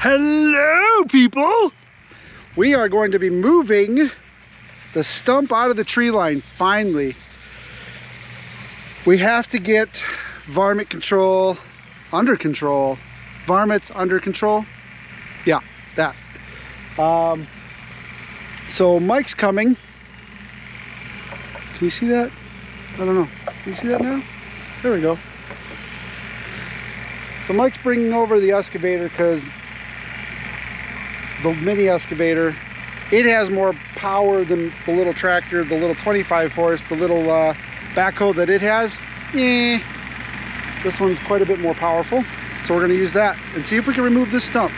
Hello, people! We are going to be moving the stump out of the tree line, finally. We have to get varmint control under control. Varmints under control? Yeah, that. So Mike's coming. Can you see that? I don't know. Can you see that now? There we go. So Mike's bringing over the excavator because the mini excavator, it has more power than the little tractor, the little 25 horse, the little backhoe that it has. This one's quite a bit more powerful. So we're going to use that and see if we can remove this stump.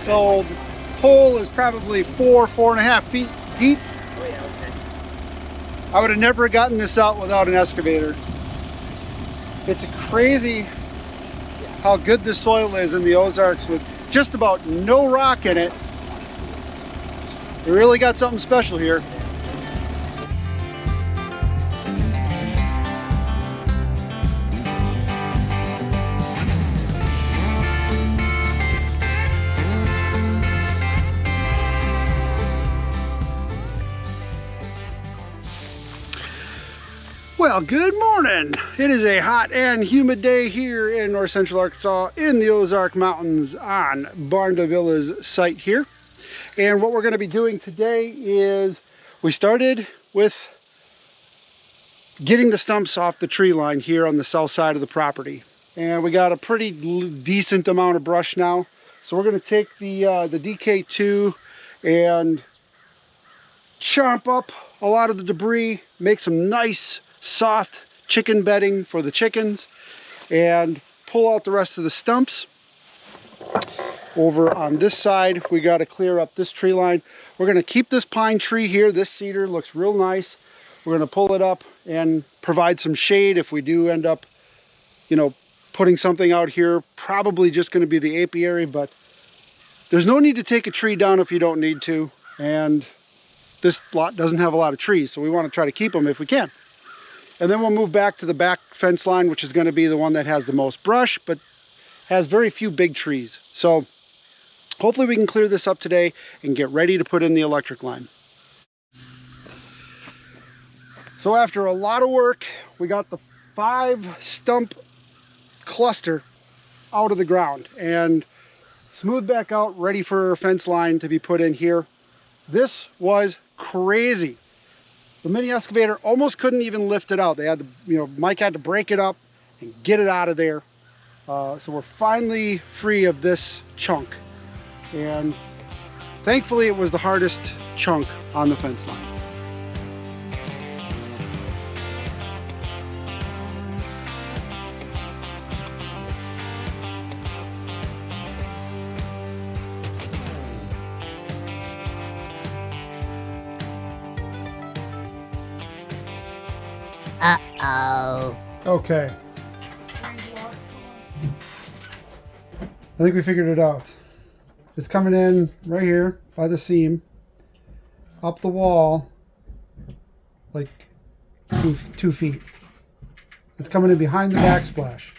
So the hole is probably 4.5 feet deep. Oh yeah, okay. I would have never gotten this out without an excavator. It's crazy how good the soil is in the Ozarks with just about no rock in it. We really got something special here. Well, good morning. It is a hot and humid day here in north central Arkansas in the Ozark Mountains on Barndovilla's site here. And what we're going to be doing today is we started with getting the stumps off the tree line here on the south side of the property. And we got a pretty decent amount of brush now. So we're going to take the DK2 and chomp up a lot of the debris, make some nice soft chicken bedding for the chickens, and pull out the rest of the stumps. Over on this side, we got to clear up this tree line. We're going to keep this pine tree here. This cedar looks real nice. We're going to pull it up and provide some shade if we do end up, putting something out here. Probably just going to be the apiary, but there's no need to take a tree down if you don't need to. And this lot doesn't have a lot of trees, so we want to try to keep them if we can. And then we'll move back to the back fence line, which is going to be the one that has the most brush, but has very few big trees. So hopefully we can clear this up today and get ready to put in the electric line. So after a lot of work, we got the 5 stump cluster out of the ground and smoothed back out, ready for a fence line to be put in here. This was crazy. The mini excavator almost couldn't even lift it out. They had to, Mike had to break it up and get it out of there. So we're finally free of this chunk. And thankfully it was the hardest chunk on the fence line. Uh-oh. Okay. I think we figured it out. It's coming in right here by the seam, up the wall, like two feet. It's coming in behind the backsplash.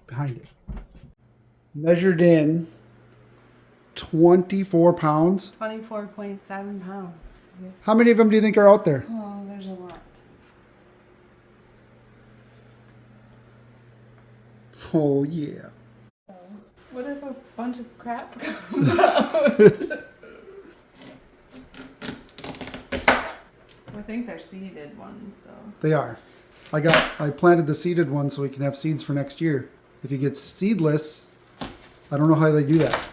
Behind it. Measured in 24 pounds. 24.7 pounds. How many of them do you think are out there? Oh, there's a lot. Oh, yeah. What if a bunch of crap comes out? I think they're seeded ones though. They are. I planted the seeded ones so we can have seeds for next year. If you get seedless, I don't know how they do that.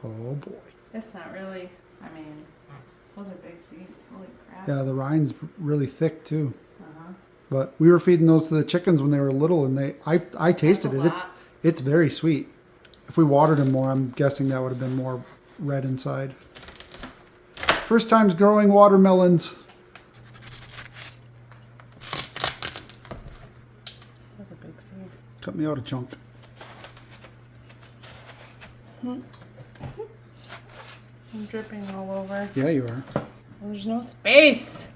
Oh boy. It's not really, I mean, those are big seeds. Holy crap. Yeah, the rind's really thick too. Uh-huh. But we were feeding those to the chickens when they were little, and I tasted it. It's very sweet. If we watered them more, I'm guessing that would have been more red inside. First time's growing watermelons. That's a big seed. Cut me out a chunk. I'm dripping all over. Yeah, you are. There's no space.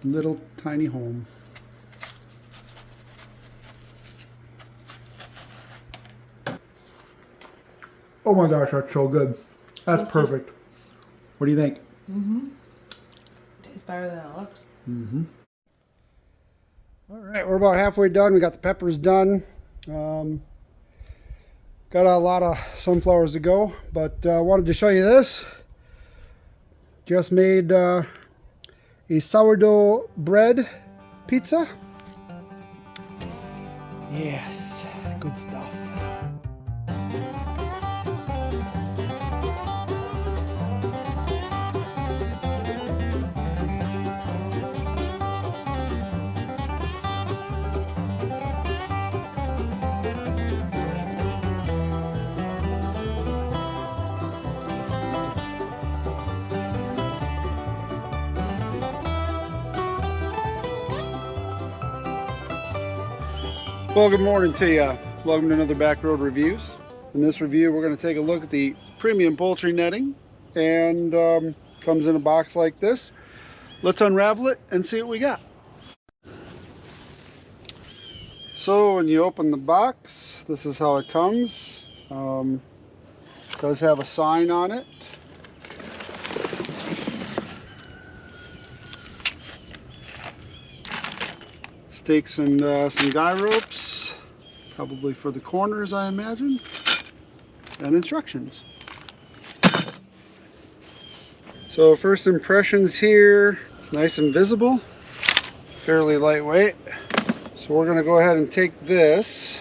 Little tiny home. Oh my gosh, that's so good. That's perfect. What do you think? Mm-hmm. Tastes better than it looks. Mm-hmm. All right, we're about halfway done. We got the peppers done. Got a lot of sunflowers to go, but I wanted to show you this. Just made a sourdough bread pizza. Yes, good stuff. Well, good morning to you. Welcome to another Back Road Reviews. In this review, we're going to take a look at the premium poultry netting, and comes in a box like this. Let's unravel it and see what we got. So when you open the box, this is how it comes. It does have a sign on it. Stakes and some guy ropes, probably for the corners, I imagine, and instructions. So first impressions here, it's nice and visible, fairly lightweight. So we're going to go ahead and take this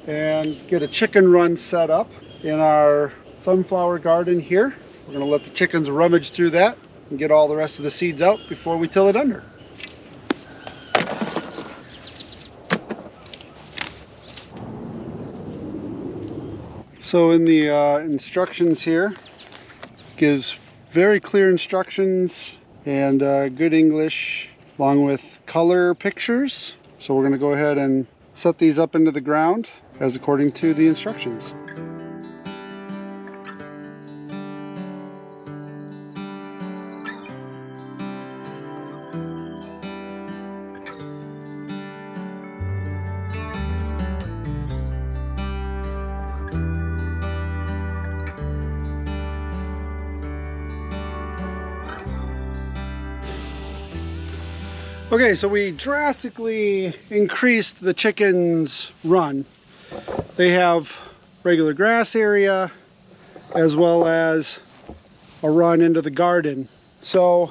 and get a chicken run set up in our sunflower garden here. We're going to let the chickens rummage through that and get all the rest of the seeds out before we till it under. So in the instructions here, gives very clear instructions and good English, along with color pictures. So we're going to go ahead and set these up into the ground as according to the instructions. Okay, so we drastically increased the chickens' run. They have regular grass area as well as a run into the garden. So,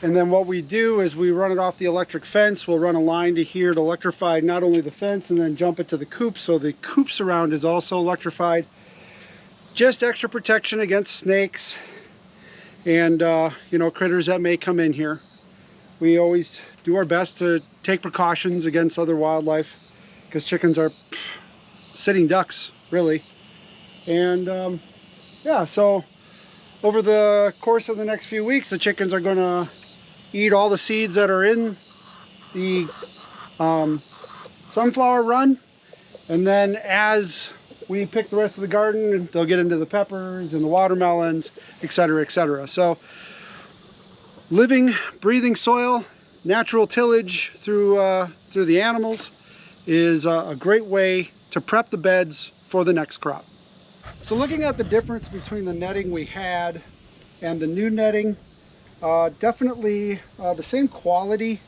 and then what we do is we run it off the electric fence. We'll run a line to here to electrify not only the fence and then jump it to the coop. So the coop surround is also electrified. Just extra protection against snakes and you know, critters that may come in here. We always do our best to take precautions against other wildlife because chickens are sitting ducks, really. And yeah, so over the course of the next few weeks, the chickens are going to eat all the seeds that are in the sunflower run. And then as we pick the rest of the garden, they'll get into the peppers and the watermelons, etc., etc. So living, breathing soil, natural tillage through the animals is a great way to prep the beds for the next crop. So looking at the difference between the netting we had and the new netting, definitely the same quality.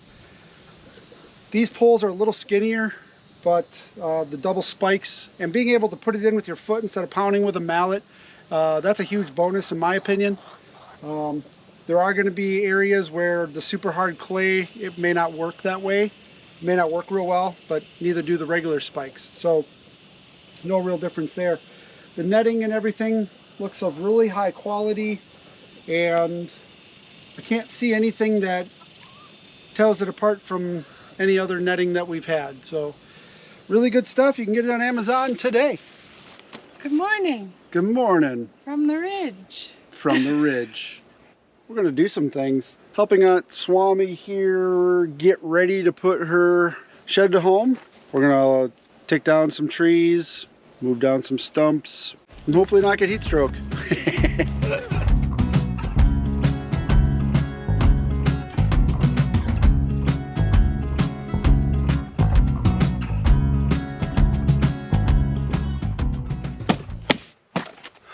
These poles are a little skinnier, but the double spikes and being able to put it in with your foot instead of pounding with a mallet, that's a huge bonus in my opinion. There are going to be areas where the super hard clay, it may not work that way. It may not work real well, but neither do the regular spikes. So no real difference there. The netting and everything looks of really high quality, and I can't see anything that tells it apart from any other netting that we've had. So really good stuff. You can get it on Amazon today. Good morning. Good morning. From the ridge. From the ridge. We're going to do some things. Helping Aunt Swami here get ready to put her shed to home. We're going to take down some trees, move down some stumps, and hopefully not get heat stroke.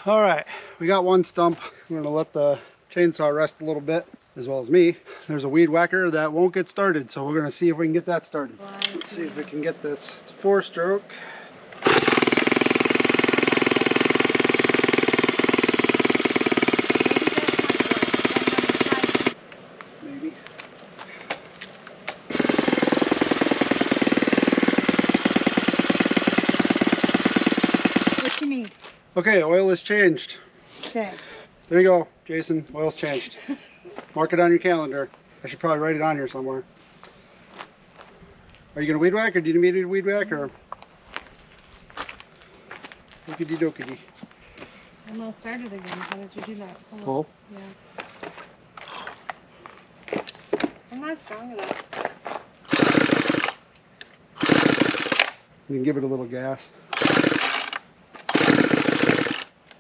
All right, we got one stump. I'm going to let the chainsaw rest a little bit, as well as me. There's a weed whacker that won't get started, so we're going to see if we can get that started. Let's see if we can get this. It's a 4-stroke. Maybe. What you need? Okay, oil is changed. Okay. There you go, Jason. Oil's changed. Mark it on your calendar. I should probably write it on here somewhere. Are you going to weed whack, or do you need me to weed whack, or? Ookity dokity. I'm all started again. How did you do that? Hold on. Cool. Yeah. I'm not strong enough. You can give it a little gas.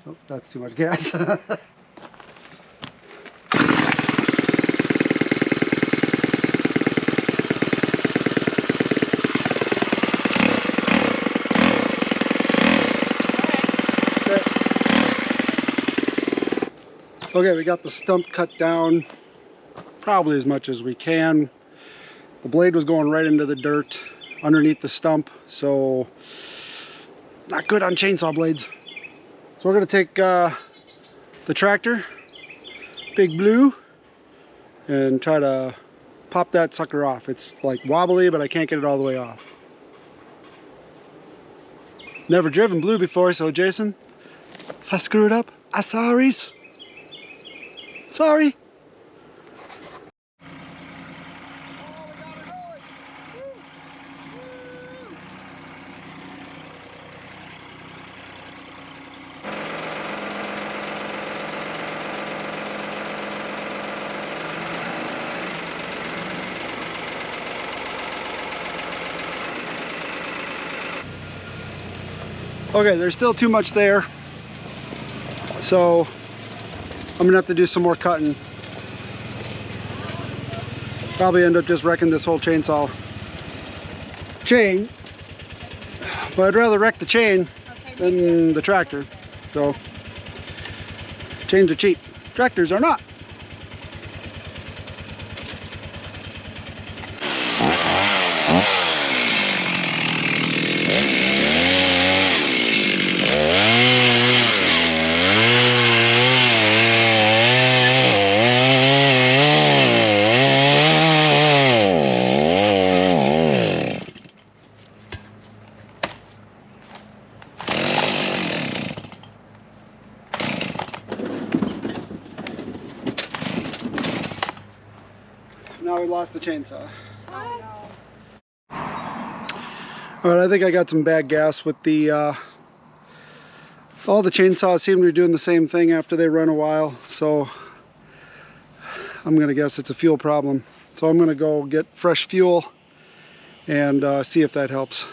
Oh, that's too much gas. Okay, we got the stump cut down probably as much as we can. The blade was going right into the dirt underneath the stump, so not good on chainsaw blades. So we're going to take the tractor, Big Blue, and try to pop that sucker off. It's like wobbly, but I can't get it all the way off. Never driven Blue before, so Jason, if I screw it up, I'm sorry. Sorry. Okay, there's still too much there, so I'm gonna have to do some more cutting. Probably end up just wrecking this whole chainsaw chain, but I'd rather wreck the chain than the tractor. So chains are cheap, tractors are not. Now we lost the chainsaw. Oh no. Alright, I think I got some bad gas with the all the chainsaws seem to be doing the same thing after they run a while, so I'm gonna guess it's a fuel problem. So I'm gonna go get fresh fuel and see if that helps.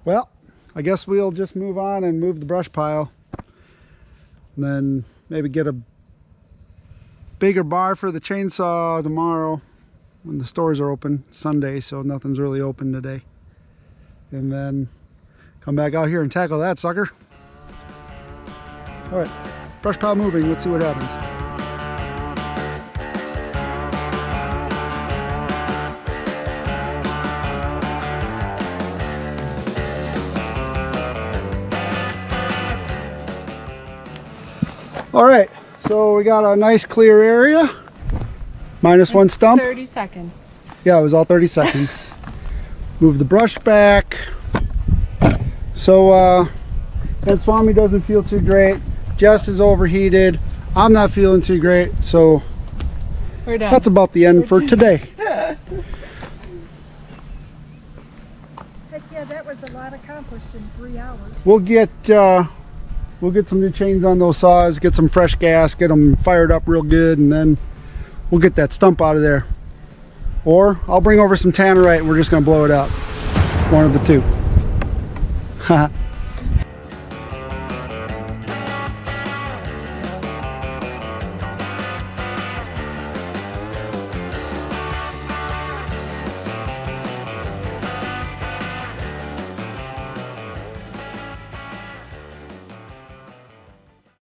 Well, I guess we'll just move on and move the brush pile. And then maybe get a bigger bar for the chainsaw tomorrow when the stores are open. It's Sunday, so nothing's really open today. And then come back out here and tackle that sucker. All right, brush pile moving. Let's see what happens. All right, so we got a nice clear area. Minus one stump. 30 seconds. Yeah, it was all 30 seconds. Move the brush back. So, and Swami doesn't feel too great. Jess is overheated. I'm not feeling too great. So, We're done. that's about the end for today. Heck yeah, that was a lot accomplished in 3 hours. We'll get some new chains on those saws, get some fresh gas, get them fired up real good, and then we'll get that stump out of there. Or I'll bring over some tannerite and we're just gonna blow it up. One of the two.